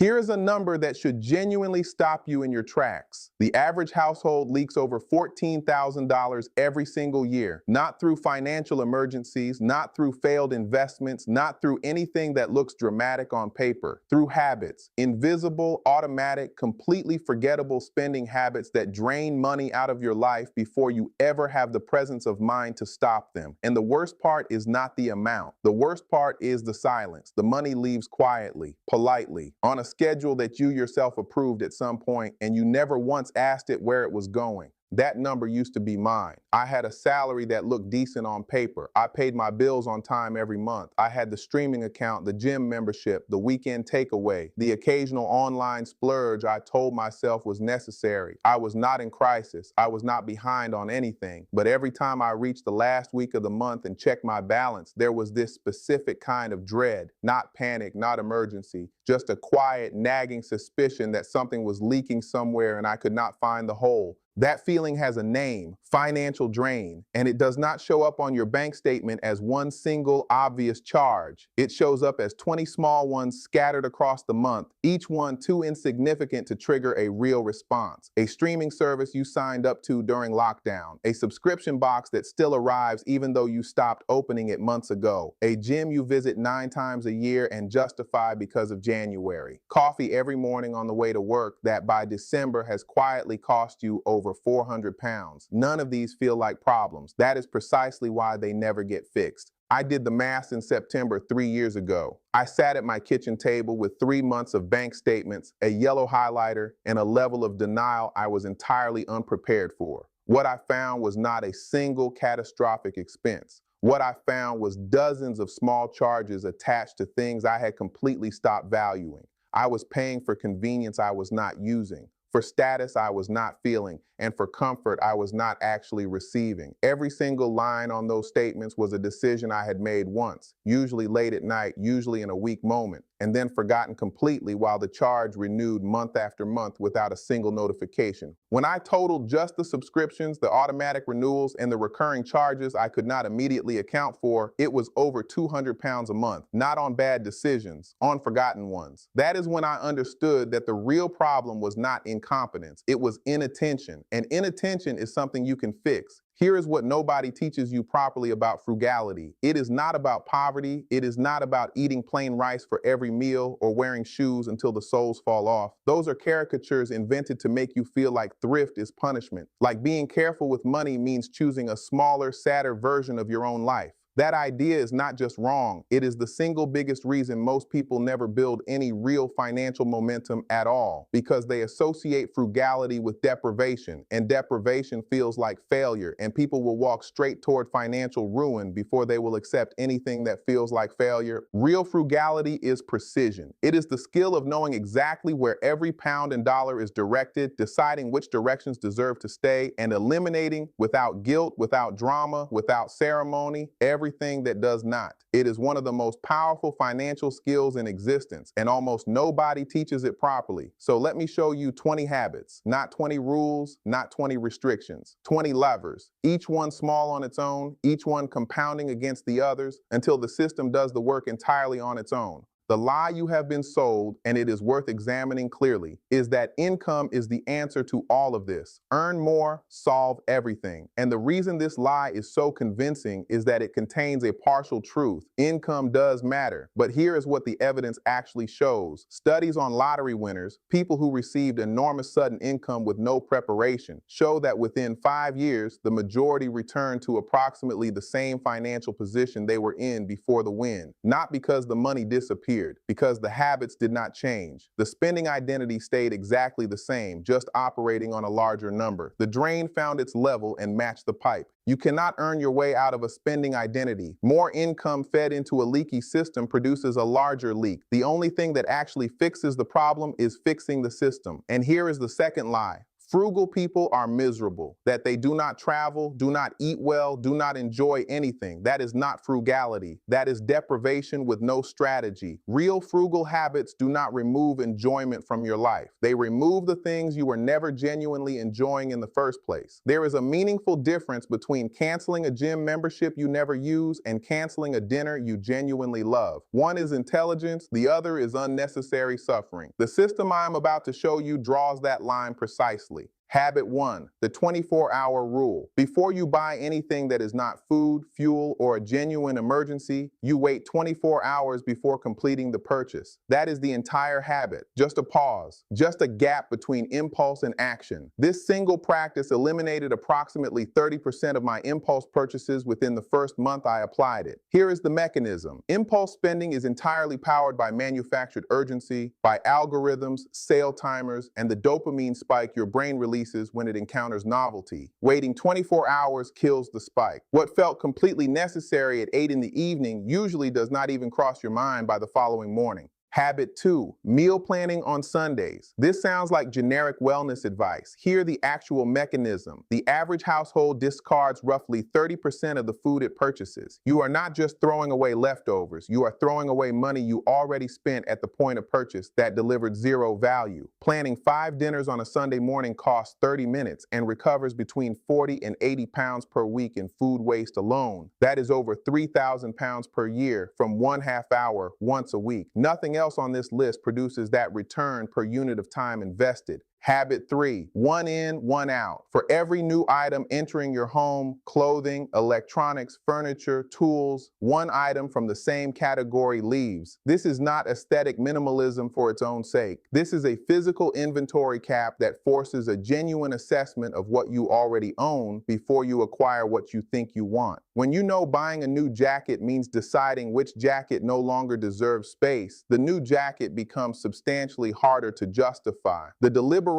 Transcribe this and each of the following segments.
Here is a number that should genuinely stop you in your tracks. The average household leaks over $14,000 every single year, not through financial emergencies, not through failed investments, not through anything that looks dramatic on paper, through habits, invisible, automatic, completely forgettable spending habits that drain money out of your life before you ever have the presence of mind to stop them. And the worst part is not the amount. The worst part is the silence. The money leaves quietly, politely, on a schedule that you yourself approved at some point, and you never once asked it where it was going. That number used to be mine. I had a salary that looked decent on paper. I paid my bills on time every month. I had the streaming account, the gym membership, the weekend takeaway, the occasional online splurge I told myself was necessary. I was not in crisis. I was not behind on anything. But every time I reached the last week of the month and checked my balance, there was this specific kind of dread, not panic, not emergency, just a quiet, nagging suspicion that something was leaking somewhere and I could not find the hole. That feeling has a name, financial drain, and it does not show up on your bank statement as one single obvious charge. It shows up as 20 small ones scattered across the month, each one too insignificant to trigger a real response. A streaming service you signed up to during lockdown, a subscription box that still arrives even though you stopped opening it months ago, a gym you visit 9 times a year and justify because of January, coffee every morning on the way to work that by December has quietly cost you over 400 pounds. None of these feel like problems. That is precisely why they never get fixed. I did the math in September 3 years ago. I sat at my kitchen table with 3 months of bank statements, a yellow highlighter, and a level of denial I was entirely unprepared for. What I found was not a single catastrophic expense. What I found was dozens of small charges attached to things I had completely stopped valuing. I was paying for convenience I was not using, for status I was not feeling, and for comfort I was not actually receiving. Every single line on those statements was a decision I had made once, usually late at night, usually in a weak moment, and then forgotten completely while the charge renewed month after month without a single notification. When I totaled just the subscriptions, the automatic renewals, and the recurring charges I could not immediately account for, it was over 200 pounds a month, not on bad decisions, on forgotten ones. That is when I understood that the real problem was not incompetence, it was inattention. And inattention is something you can fix. Here is what nobody teaches you properly about frugality. It is not about poverty. It is not about eating plain rice for every meal or wearing shoes until the soles fall off. Those are caricatures invented to make you feel like thrift is punishment. Like being careful with money means choosing a smaller, sadder version of your own life. That idea is not just wrong, it is the single biggest reason most people never build any real financial momentum at all, because they associate frugality with deprivation, and deprivation feels like failure, and people will walk straight toward financial ruin before they will accept anything that feels like failure. Real frugality is precision. It is the skill of knowing exactly where every pound and dollar is directed, deciding which directions deserve to stay, and eliminating without guilt, without drama, without ceremony, everything that does not. It is one of the most powerful financial skills in existence, and almost nobody teaches it properly. So let me show you 20 habits, not 20 rules, not 20 restrictions, 20 levers, each one small on its own, each one compounding against the others until the system does the work entirely on its own. The lie you have been sold, and it is worth examining clearly, is that income is the answer to all of this. Earn more, solve everything. And the reason this lie is so convincing is that it contains a partial truth. Income does matter, but here is what the evidence actually shows. Studies on lottery winners, people who received enormous sudden income with no preparation, show that within 5 years, the majority returned to approximately the same financial position they were in before the win. Not because the money disappeared, because the habits did not change. The spending identity stayed exactly the same, just operating on a larger number. The drain found its level and matched the pipe. You cannot earn your way out of a spending identity. More income fed into a leaky system produces a larger leak. The only thing that actually fixes the problem is fixing the system. And here is the second lie. Frugal people are miserable, that they do not travel, do not eat well, do not enjoy anything. That is not frugality. That is deprivation with no strategy. Real frugal habits do not remove enjoyment from your life. They remove the things you were never genuinely enjoying in the first place. There is a meaningful difference between canceling a gym membership you never use and canceling a dinner you genuinely love. One is intelligence, the other is unnecessary suffering. The system I am about to show you draws that line precisely. Habit 1, the 24-hour rule. Before you buy anything that is not food, fuel, or a genuine emergency, you wait 24 hours before completing the purchase. That is the entire habit. Just a pause, just a gap between impulse and action. This single practice eliminated approximately 30% of my impulse purchases within the first month I applied it. Here is the mechanism. Impulse spending is entirely powered by manufactured urgency, by algorithms, sale timers, and the dopamine spike your brain releases when it encounters novelty. Waiting 24 hours kills the spike. What felt completely necessary at 8 in the evening usually does not even cross your mind by the following morning. Habit 2, meal planning on Sundays. This sounds like generic wellness advice. Hear the actual mechanism. The average household discards roughly 30% of the food it purchases. You are not just throwing away leftovers, you are throwing away money you already spent at the point of purchase that delivered zero value. Planning 5 dinners on a Sunday morning costs 30 minutes and recovers between 40 and 80 pounds per week in food waste alone. That is over 3,000 pounds per year from 1/2 hour once a week. Nothing else on this list produces that return per unit of time invested. Habit 3, one in, one out. For every new item entering your home, clothing, electronics, furniture, tools, one item from the same category leaves. This is not aesthetic minimalism for its own sake. This is a physical inventory cap that forces a genuine assessment of what you already own before you acquire what you think you want. When you know buying a new jacket means deciding which jacket no longer deserves space, the new jacket becomes substantially harder to justify. The deliberation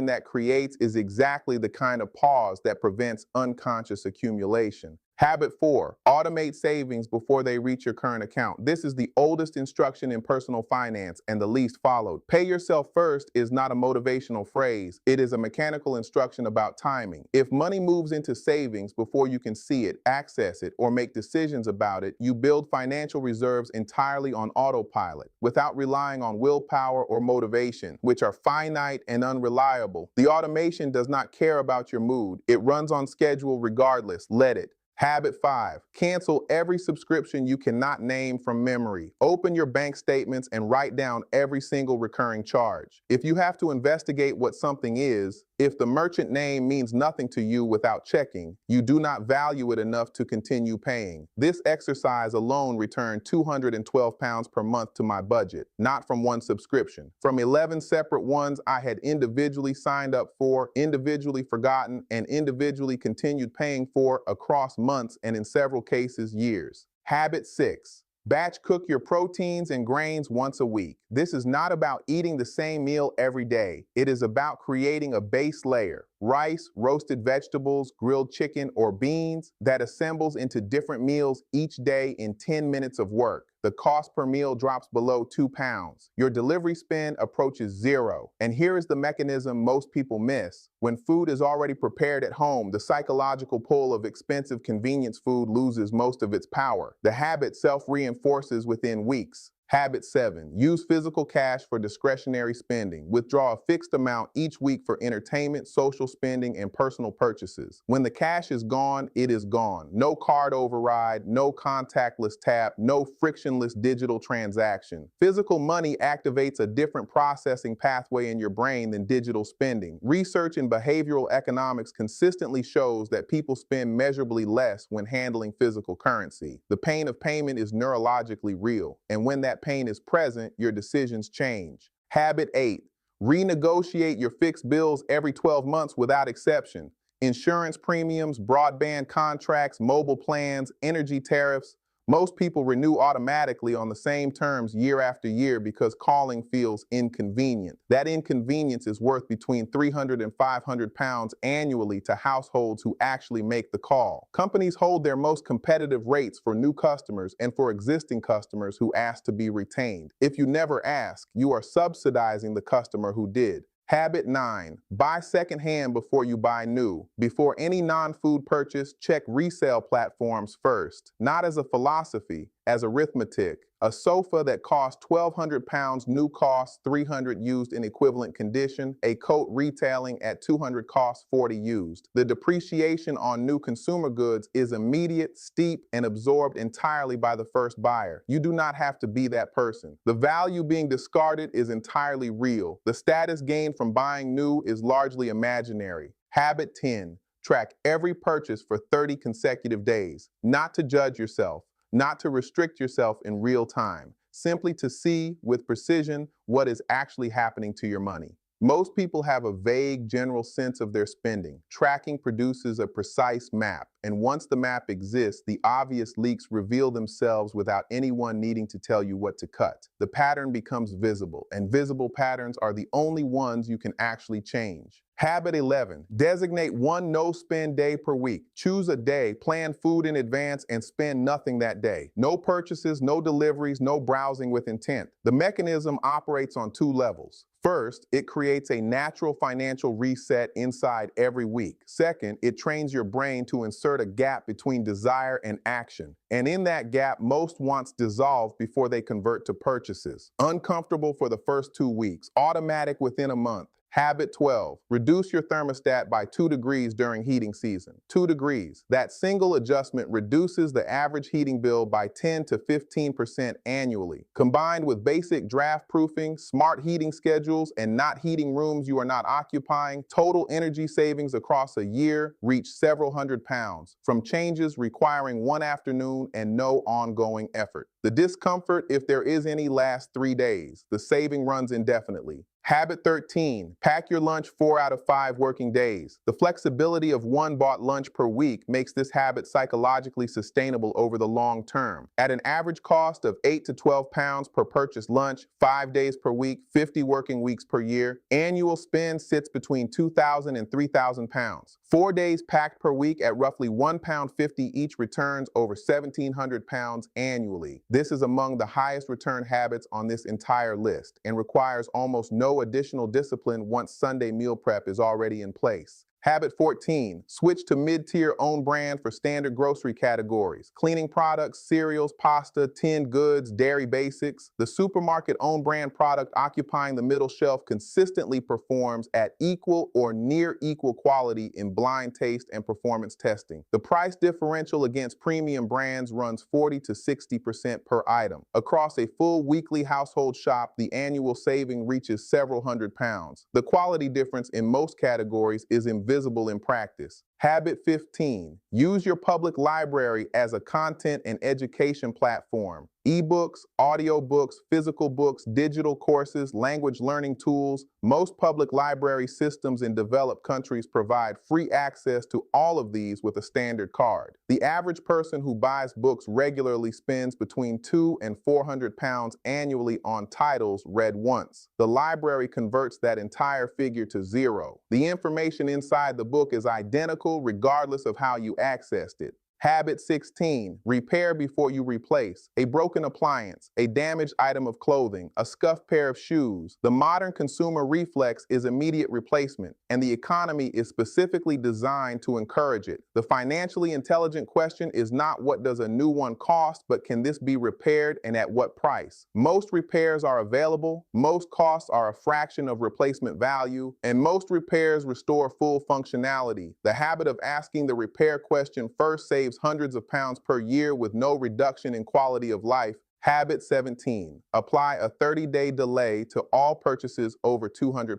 that creates is exactly the kind of pause that prevents unconscious accumulation. Habit 4, automate savings before they reach your current account. This is the oldest instruction in personal finance and the least followed. Pay yourself first is not a motivational phrase. It is a mechanical instruction about timing. If money moves into savings before you can see it, access it, or make decisions about it, you build financial reserves entirely on autopilot, without relying on willpower or motivation, which are finite and unreliable. The automation does not care about your mood. It runs on schedule regardless. Let it. Habit 5, cancel every subscription you cannot name from memory. Open your bank statements and write down every single recurring charge. If you have to investigate what something is, if the merchant name means nothing to you without checking, you do not value it enough to continue paying. This exercise alone returned 212 pounds per month to my budget, not from one subscription. From 11 separate ones I had individually signed up for, individually forgotten, and individually continued paying for across months and in several cases years. Habit 6. Batch cook your proteins and grains once a week. This is not about eating the same meal every day. It is about creating a base layer, rice, roasted vegetables, grilled chicken, or beans that assembles into different meals each day in 10 minutes of work. The cost per meal drops below 2 pounds. Your delivery spend approaches zero. And here is the mechanism most people miss. When food is already prepared at home, the psychological pull of expensive convenience food loses most of its power. The habit self-reinforces within weeks. Habit 7, use physical cash for discretionary spending. Withdraw a fixed amount each week for entertainment, social spending, and personal purchases. When the cash is gone, it is gone. No card override, no contactless tap, no frictionless digital transaction. Physical money activates a different processing pathway in your brain than digital spending. Research in behavioral economics consistently shows that people spend measurably less when handling physical currency. The pain of payment is neurologically real, and when that pain is present, your decisions change. Habit 8, renegotiate your fixed bills every 12 months without exception. Insurance premiums, broadband contracts, mobile plans, energy tariffs. Most people renew automatically on the same terms year after year because calling feels inconvenient. That inconvenience is worth between 300 and 500 pounds annually to households who actually make the call. Companies hold their most competitive rates for new customers and for existing customers who ask to be retained. If you never ask, you are subsidizing the customer who did. Habit 9. Buy secondhand before you buy new. Before any non-food purchase, check resale platforms first. Not as a philosophy, as arithmetic. A sofa that costs £1,200 new costs $300 used in equivalent condition. A coat retailing at $200 costs $40 used. The depreciation on new consumer goods is immediate, steep, and absorbed entirely by the first buyer. You do not have to be that person. The value being discarded is entirely real. The status gained from buying new is largely imaginary. Habit 10. Track every purchase for 30 consecutive days. Not to judge yourself, not to restrict yourself in real time, simply to see with precision what is actually happening to your money. Most people have a vague general sense of their spending. Tracking produces a precise map, and once the map exists, the obvious leaks reveal themselves without anyone needing to tell you what to cut. The pattern becomes visible, and visible patterns are the only ones you can actually change. Habit 11. Designate one no-spend day per week. Choose a day, plan food in advance, and spend nothing that day. No purchases, no deliveries, no browsing with intent. The mechanism operates on two levels. First, it creates a natural financial reset inside every week. Second, it trains your brain to insert a gap between desire and action. And in that gap, most wants dissolve before they convert to purchases. Uncomfortable for the first 2 weeks, automatic within a month. Habit 12. Reduce your thermostat by 2 degrees during heating season. 2 degrees. That single adjustment reduces the average heating bill by 10 to 15% annually. Combined with basic draft proofing, smart heating schedules, and not heating rooms you are not occupying, total energy savings across a year reach several £100s, from changes requiring one afternoon and no ongoing effort. The discomfort, if there is any, lasts 3 days. The saving runs indefinitely. Habit 13. Pack your lunch 4 out of 5 working days. The flexibility of one bought lunch per week makes this habit psychologically sustainable over the long term. At an average cost of £8 to £12 per purchased lunch, 5 days per week, 50 working weeks per year, annual spend sits between £2,000 and £3,000. 4 days packed per week at roughly £1.50 each returns over £1,700 annually. This is among the highest return habits on this entire list and requires almost no additional discipline once Sunday meal prep is already in place. Habit 14. Switch to mid-tier own brand for standard grocery categories. Cleaning products, cereals, pasta, tinned goods, dairy basics. The supermarket own brand product occupying the middle shelf consistently performs at equal or near equal quality in blind taste and performance testing. The price differential against premium brands runs 40 to 60% per item. Across a full weekly household shop, the annual saving reaches several £100s. The quality difference in most categories is invisible in practice. Habit 15. Use your public library as a content and education platform. Ebooks, audiobooks, physical books, digital courses, language learning tools. Most public library systems in developed countries provide free access to all of these with a standard card. The average person who buys books regularly spends between £200 and £400 annually on titles read once. The library converts that entire figure to zero. The information inside the book is identical regardless of how you accessed it. Habit 16. Repair before you replace. A broken appliance, a damaged item of clothing, a scuffed pair of shoes. The modern consumer reflex is immediate replacement, and the economy is specifically designed to encourage it. The financially intelligent question is not what does a new one cost, but can this be repaired and at what price? Most repairs are available, most costs are a fraction of replacement value, and most repairs restore full functionality. The habit of asking the repair question first saves hundreds of pounds per year with no reduction in quality of life. Habit 17. Apply a 30-day delay to all purchases over £200.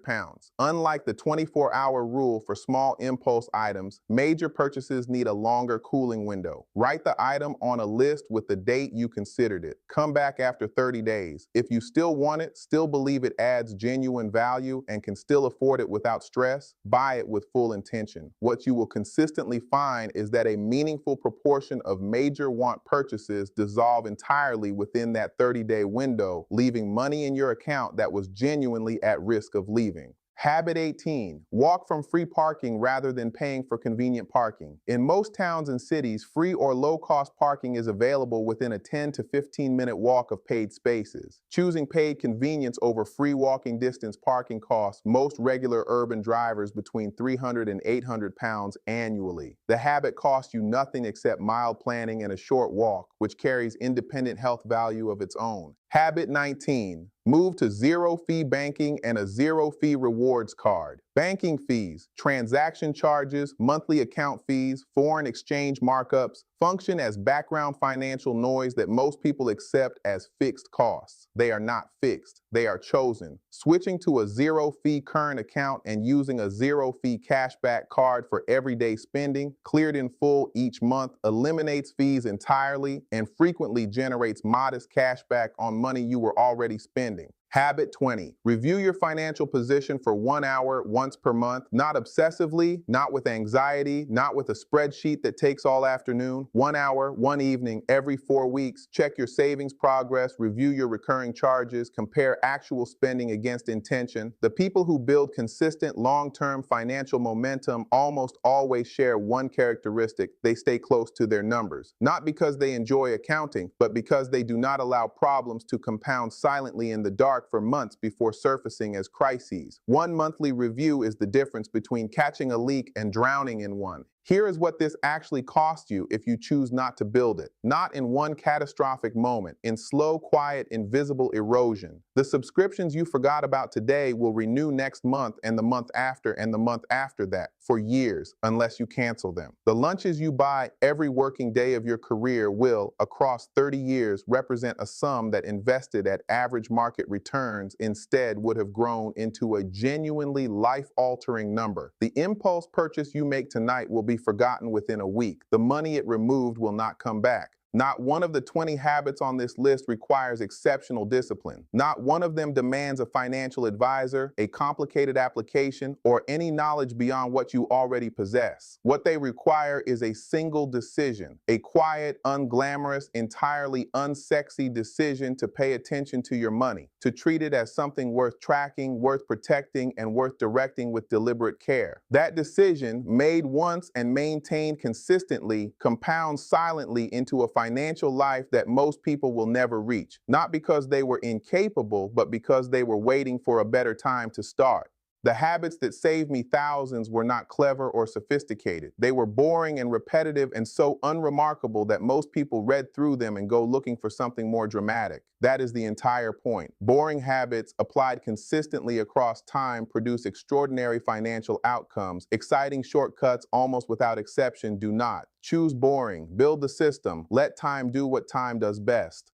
Unlike the 24-hour rule for small impulse items, major purchases need a longer cooling window. Write the item on a list with the date you considered it. Come back after 30 days. If you still want it, still believe it adds genuine value, and can still afford it without stress, buy it with full intention. What you will consistently find is that a meaningful proportion of major want purchases dissolve entirely within that 30-day window, leaving money in your account that was genuinely at risk of leaving. Habit 18, walk from free parking rather than paying for convenient parking. In most towns and cities, free or low-cost parking is available within a 10 to 15-minute walk of paid spaces. Choosing paid convenience over free walking distance parking costs most regular urban drivers between 300 and 800 pounds annually. The habit costs you nothing except mild planning and a short walk, which carries independent health value of its own. Habit 19, move to zero-fee banking and a zero-fee rewards card. Banking fees, transaction charges, monthly account fees, foreign exchange markups function as background financial noise that most people accept as fixed costs. They are not fixed, they are chosen. Switching to a zero-fee current account and using a zero-fee cashback card for everyday spending, cleared in full each month, eliminates fees entirely and frequently generates modest cashback on money you were already spending. Habit 20. Review your financial position for 1 hour once per month, not obsessively, not with anxiety, not with a spreadsheet that takes all afternoon. 1 hour, one evening, every 4 weeks. Check your savings progress, review your recurring charges, compare actual spending against intention. The people who build consistent long-term financial momentum almost always share one characteristic: they stay close to their numbers. Not because they enjoy accounting, but because they do not allow problems to compound silently in the dark for months before surfacing as crises. One monthly review is the difference between catching a leak and drowning in one. Here is what this actually costs you if you choose not to build it. Not in one catastrophic moment, in slow, quiet, invisible erosion. The subscriptions you forgot about today will renew next month and the month after and the month after that for years, unless you cancel them. The lunches you buy every working day of your career will, across 30 years, represent a sum that invested at average market returns instead would have grown into a genuinely life-altering number. The impulse purchase you make tonight will be forgotten within a week. The money it removed will not come back. Not one of the 20 habits on this list requires exceptional discipline. Not one of them demands a financial advisor, a complicated application, or any knowledge beyond what you already possess. What they require is a single decision, a quiet, unglamorous, entirely unsexy decision to pay attention to your money, to treat it as something worth tracking, worth protecting, and worth directing with deliberate care. That decision, made once and maintained consistently, compounds silently into a financial life that most people will never reach, not because they were incapable, but because they were waiting for a better time to start. The habits that saved me thousands were not clever or sophisticated. They were boring and repetitive and so unremarkable that most people read through them and go looking for something more dramatic. That is the entire point. Boring habits applied consistently across time produce extraordinary financial outcomes. Exciting shortcuts, almost without exception, do not. Choose boring, build the system, let time do what time does best.